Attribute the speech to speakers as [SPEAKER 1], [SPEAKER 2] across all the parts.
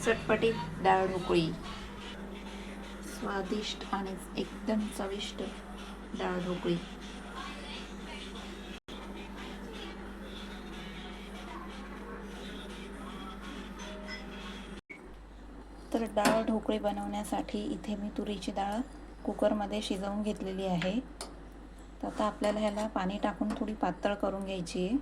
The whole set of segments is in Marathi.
[SPEAKER 1] चटपटीत डाळ ढोकळी, स्वादिष्ट आणि एकदम चविष्ट डाळ ढोकळी. तर डाळ ढोकळी बनवण्यासाठी इथे मी तुरीची डाळ कुकरमध्ये शिजवून घेतलेली आहे. तर आता आपल्याला ह्याला पाणी टाकून थोडी पातळ करून घ्यायची आहे.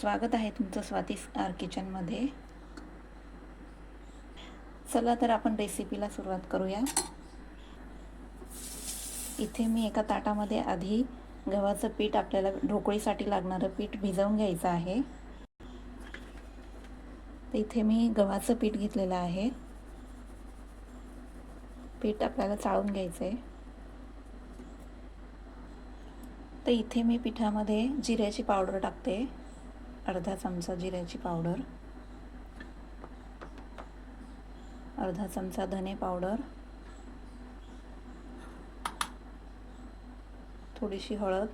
[SPEAKER 1] स्वागत आहे तुमचं स्वाती स्टार किचनमध्ये. चला तर आपण रेसिपीला सुरुवात करूया. इथे मी एका ताटामध्ये आधी गव्हाचं पीठ, आपल्याला ढोकळीसाठी लागणारं पीठ भिजवून घ्यायचं आहे. तर इथे मी गव्हाचं पीठ घेतलेलं आहे. पीठ आपल्याला चाळून घ्यायचं आहे. तर इथे मी पिठामध्ये जिऱ्याची पावडर टाकते, अर्धा चमचा जिऱ्याची पावडर, अर्धा चमचा धने पावडर, थोडीशी हळद,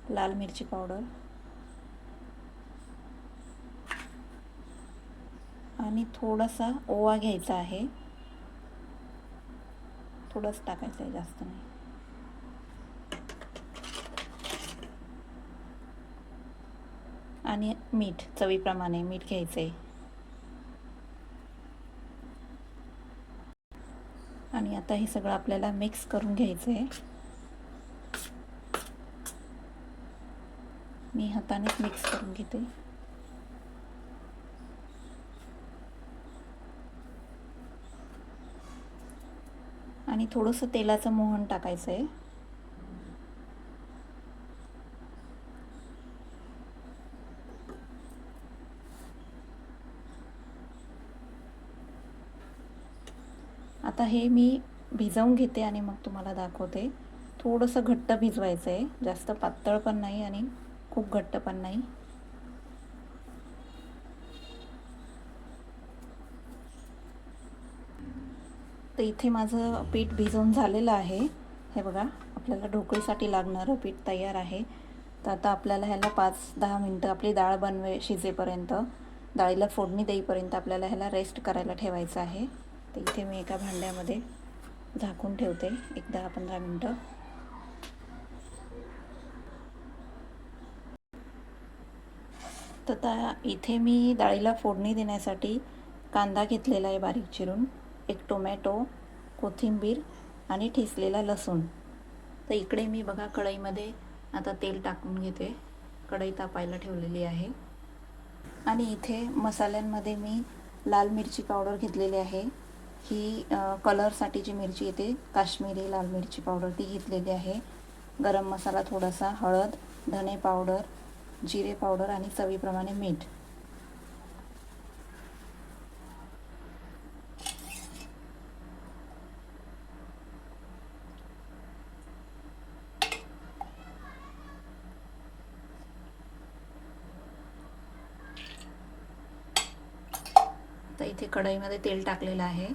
[SPEAKER 1] लाल मिरची पावडर आणि थोडासा ओवा घ्यायचा आहे. थोडंच टाकायचं आहे, जास्त नाही. आणि मीठ, चवीप्रमाणे मीठ घ्यायचं आहे. आणि आता हे सगळं आपल्याला मिक्स करून घ्यायचं आहे. मी हातानेच मिक्स करून घेते. आणि थोडंसं तेलाचं मोहन टाकायचं आहे. आता हे मी भिजवून घेते आणि मग तुम्हाला दाखवते. थोडंसं घट्ट भिजवायचं आहे, जास्त पातळ पण नाही आणि खूप घट्ट पण नाही. तर इथे माझं पीठ भिजवून झालेलं आहे. हे बघा, आपल्याला ढोकळीसाठी लागणारं पीठ तयार आहे. तर आता आपल्याला ह्याला 5-10 मिनटं आपली डाळ शिजेपर्यंत, डाळीला फोडणी देईपर्यंत आपल्याला ह्याला रेस्ट करायला ठेवायचं आहे. तर इथे मी एका भांड्यामध्ये झाकून ठेवते एक 10-15 मिनटं. तर इथे मी डाळीला फोडणी देण्यासाठी कांदा घेतलेला आहे बारीक चिरून, एक टोमॅटो, कोथिंबीर आणि ठेचलेला लसूण. तर इकडे मी बघा कढईमध्ये आता तेल टाकून घेते. कढई तापायला ठेवलेली आहे. आणि इथे मसाल्यांमध्ये मी लाल मिरची पावडर घेतलेली आहे. ही कलरसाठीची मिरची येते, काश्मीरी लाल मिरची पावडर, ती घेतलेली आहे. गरम मसाला थोडासा, हळद, धने पावडर, जिरे पावडर आणि चवीप्रमाणे मीठ. तर इथे कढईमध्ये तेल टाकलेलं आहे.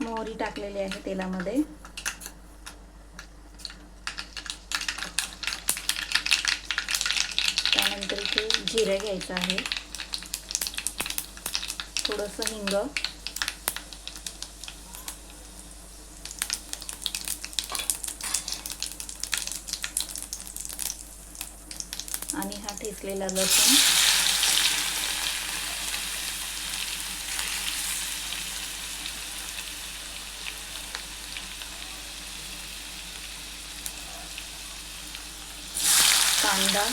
[SPEAKER 1] मोहरी टाकलेली आहे तेलामध्ये. त्यानंतर इथे जिरे घ्यायचं आहे, थोडंसं हिंग, आणि हा ठेचलेला लसूण, कांदा,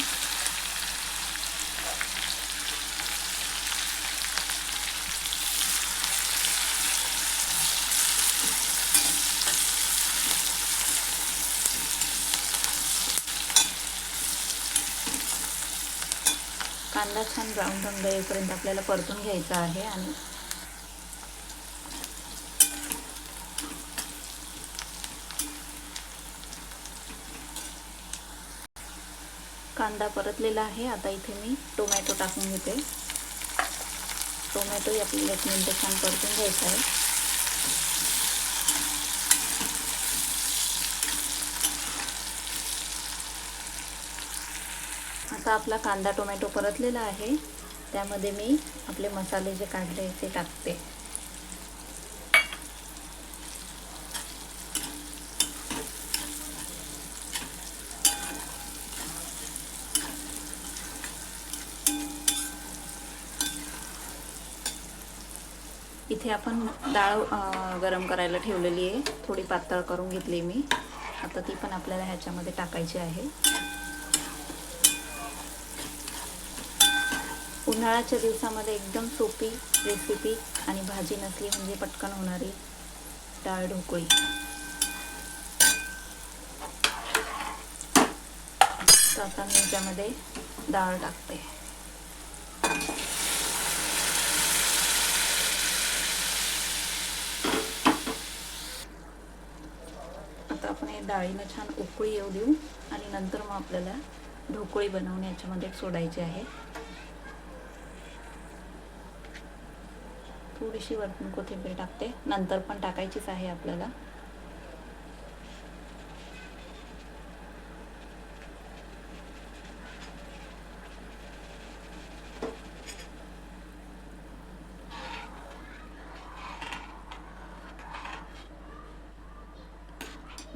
[SPEAKER 1] कांदा छान ब्राऊन रंग येईपर्यंत आपल्याला परतून घ्यायचा आहे. आणि कांदा परतलेला आहे. आता इथे मी टोमॅटो टाकून घेते. टोमॅटो आपल्याला 1 मिनिट छान परतून घ्यायचा आहे. आता आपला कांदा टोमॅटो परतलेला आहे, त्यामध्ये मी आपले मसाले जे काढले ते टाकते. इथे आपण डाळ गरम करायला ठेवलेली आहे, थोडी पातळ करून घेतली मी. आता ती पण आपल्याला ह्याच्यामध्ये टाकायची आहे. उन्हाळ्याच्या दिवसामध्ये एकदम सोपी रेसिपी आणि भाजी नसली म्हणजे पटकन होणारी डाळ ढोकळी. तर आता मी याच्यामध्ये डाळ टाकते. आता आपण हे डाळीला छान उकळी येऊ देऊ आणि नंतर मग आपल्याला ढोकळी बनवून याच्यामध्ये सोडायची आहे. थोडीशी वरतून कोथिंबीर टाकते, नंतर पण टाकायचीच आहे आपल्याला.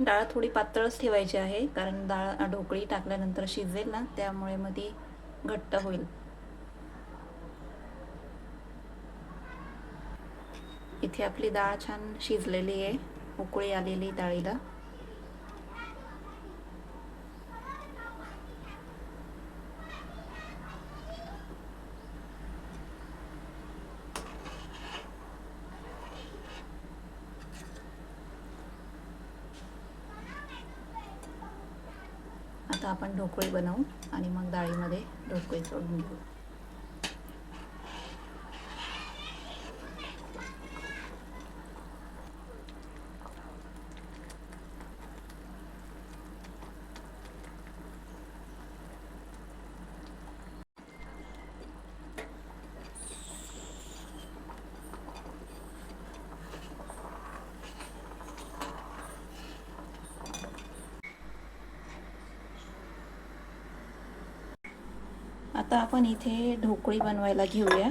[SPEAKER 1] डाळ थोडी पातळच ठेवायची आहे, कारण डाळ ढोकळी टाकल्यानंतर शिजेल ना, त्यामुळे मग ती घट्ट होईल. इथे आपली डाळ छान शिजलेली आहे, उकळी आलेली डाळीला. आता आपण ढोकळी बनवू आणि मग डाळीमध्ये ढोकळी सोडून घेऊ. आता आपण इथे ढोकळी बनवायला घेऊया.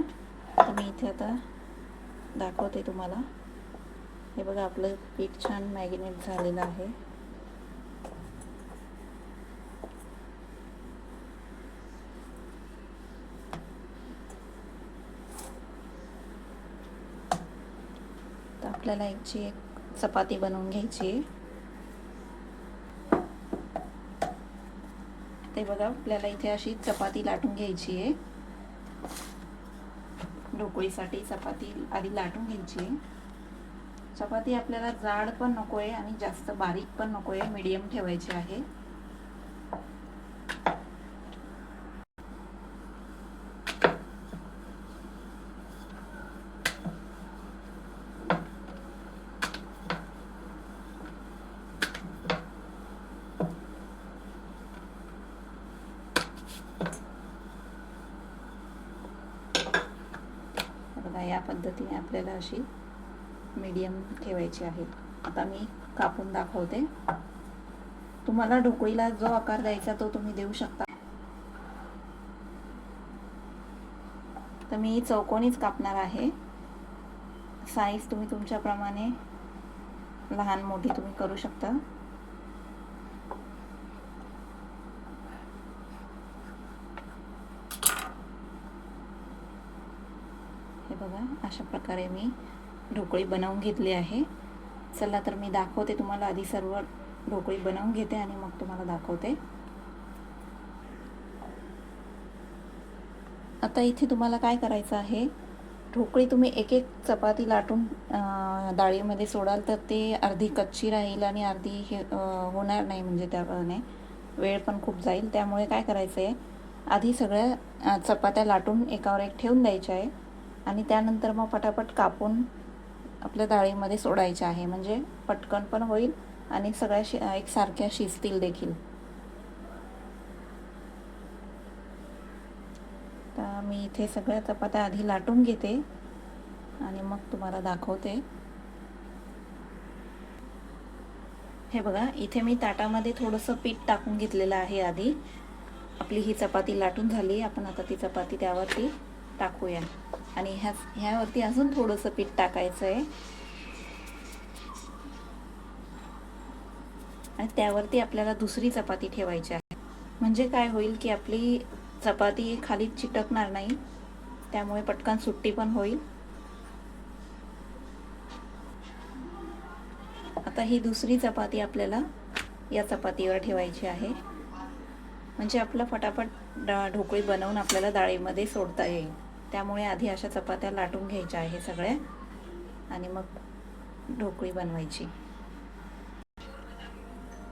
[SPEAKER 1] तर मी इथे आता दाखवते तुम्हाला. हे बघा, आपलं पीठ छान मॅरिनेट झालेलं आहे. तर आपल्याला याची एक चपाती बनवून घ्यायची आहे. ते बघा, आपल्याला इथे अशी चपाती लाटून घ्यायची आहे. ढोकळीसाठी चपाती आधी लाटून घ्यायची आहे. चपाती आपल्याला जाड पण नको आहे आणि जास्त बारीक पण नको आहे, मीडियम ठेवायची आहे. बघा, या पद्धतीने आपल्याला अशी मीडियम ठेवायची आहे. आता मी कापून दाखवते. तुम्हाला ढोकळीला जो आकार द्यायचा तो तुम्ही देऊ शकता. तर मी चौकोनीच कापणार आहे. साईज तुम्ही तुमच्याप्रमाणे लहान मोठी तुम्ही करू शकता. हे बघा, अशा प्रकारे मी ढोकळी बनवून घेतली आहे. चला तर मी दाखवते तुम्हाला. आधी सर्व ढोकळी बनवून घेते आणि मग तुम्हाला दाखवते. आता इथे तुम्हाला काय करायचं आहे, ढोकळी तुम्ही एक एक चपाती लाटून डाळीमध्ये सोडाल तर ते अर्धी कच्ची राहील आणि अर्धी हे होणार नाही, म्हणजे त्याने वेळ पण खूप जाईल. त्यामुळे काय करायचं आहे, आधी सगळ्या चपात्या लाटून एकावर एक ठेवून द्यायच्या आहे आणि त्यानंतर मग पटापट कापून आपल्या डाळीमध्ये सोडायच्या आहे, म्हणजे पटकन पण होईल आणि सगळ्या एकसारख्या शिजतील देखील. तर मी इथे सगळ्या चपात्या आधी लाटून घेते आणि मग तुम्हाला दाखवते. हे बघा, इथे मी ताटामध्ये थोडंसं पीठ टाकून घेतलेलं आहे आधी. आपली ही चपाती लाटून झाली. आपण आता ती चपाती त्यावरती टाकूया आणि ह्यावरती अजून थोडंसं पीठ टाकायचं आहे आणि त्यावरती आपल्याला दुसरी चपाती ठेवायची आहे. म्हणजे काय होईल की आपली चपाती खाली चिटकणार नाही, त्यामुळे पटकन सुट्टी पण होईल. आता ही दुसरी चपाती आपल्याला या चपातीवर ठेवायची आहे, म्हणजे आपलं फटाफट ढोकळी बनवून आपल्याला डाळीमध्ये सोडता येईल. त्यामुळे आधी अशा चपात्या लाटून घ्यायच्या आहे सगळ्या आणि मग ढोकळी बनवायची.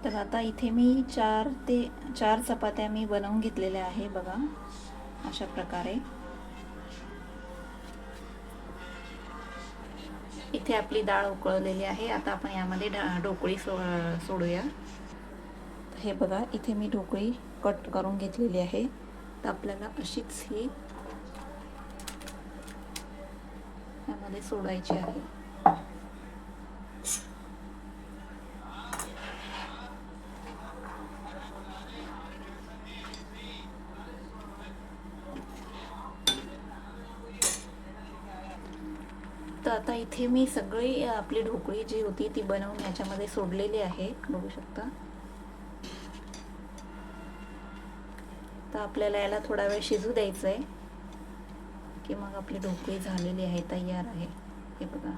[SPEAKER 1] तर आता इथे मी 4 चपात्या मी बनवून घेतलेल्या आहे बघा, अशा प्रकारे. इथे आपली डाळ उकळलेली आहे. आता आपण यामध्ये ढोकळी सोडूया. हे बघा, इथे मी ढोकळी कट करून घेतलेली आहे. तर आपल्याला अशीच ही यामध्ये सोडायची आहे. तर आता इथे मी सगळी आपली ढोकळी जी होती ती बनवून याच्यामध्ये सोडलेली आहे, बघू शकता. तर आपल्याला याला थोडा वेळ शिजू द्यायचं आहे की मग आपली ढोकळी झालेली आहे, तयार आहे. हे बघा,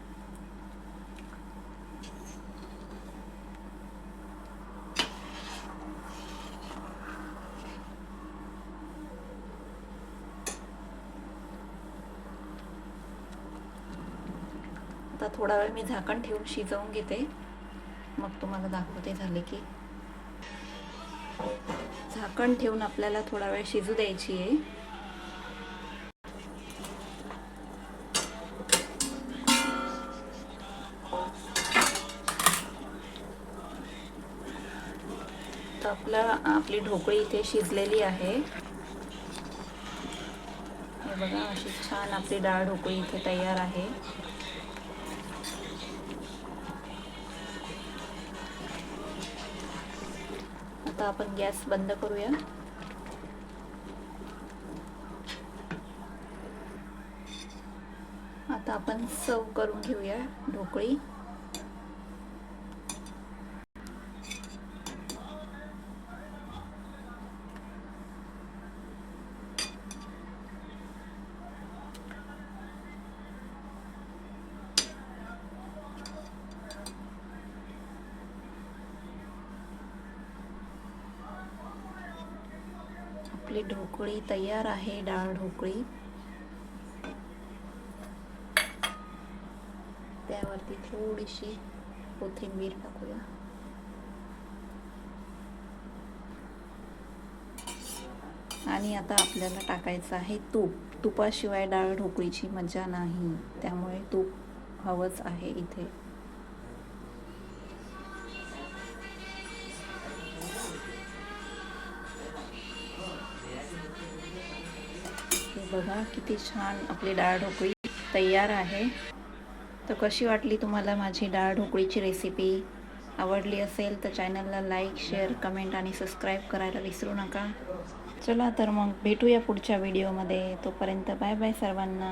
[SPEAKER 1] आता थोडा वेळ मी झाकण ठेवून शिजवून घेते, मग तुम्हाला दाखवते झाले की. झाकण ठेवून आपल्याला थोडा वेळ शिजू द्यायची आहे. तर आपली ढोकळी इथे शिजलेली आहे. हे बघा, अशी छान आपली डाळ ढोकळी इथे तयार आहे. आता आपण गॅस बंद करूया. आता आपण सर्व करून घेऊया ढोकळी. आपली ढोकळी तयार आहे, डाळ ढोकळी. त्यावरती थोडीशी कोथिंबीर टाकूया. आणि आता आपल्याला टाकायचं आहे तूप. तुपाशिवाय डाळ ढोकळीची मजा नाही, त्यामुळे तूप हवंच आहे इथे. हे बघा, किती छान आपली डाळ ढोकळी तयार आहे. तर कशी वाटली तुम्हाला माझी डाळ ढोकळीची रेसिपी? आवडली असेल तर चॅनलला लाईक, शेअर, कमेंट आणि सबस्क्राईब करायला विसरू नका. चला तर मग भेटूया पुढच्या व्हिडिओमध्ये. तोपर्यंत बाय बाय सर्वांना.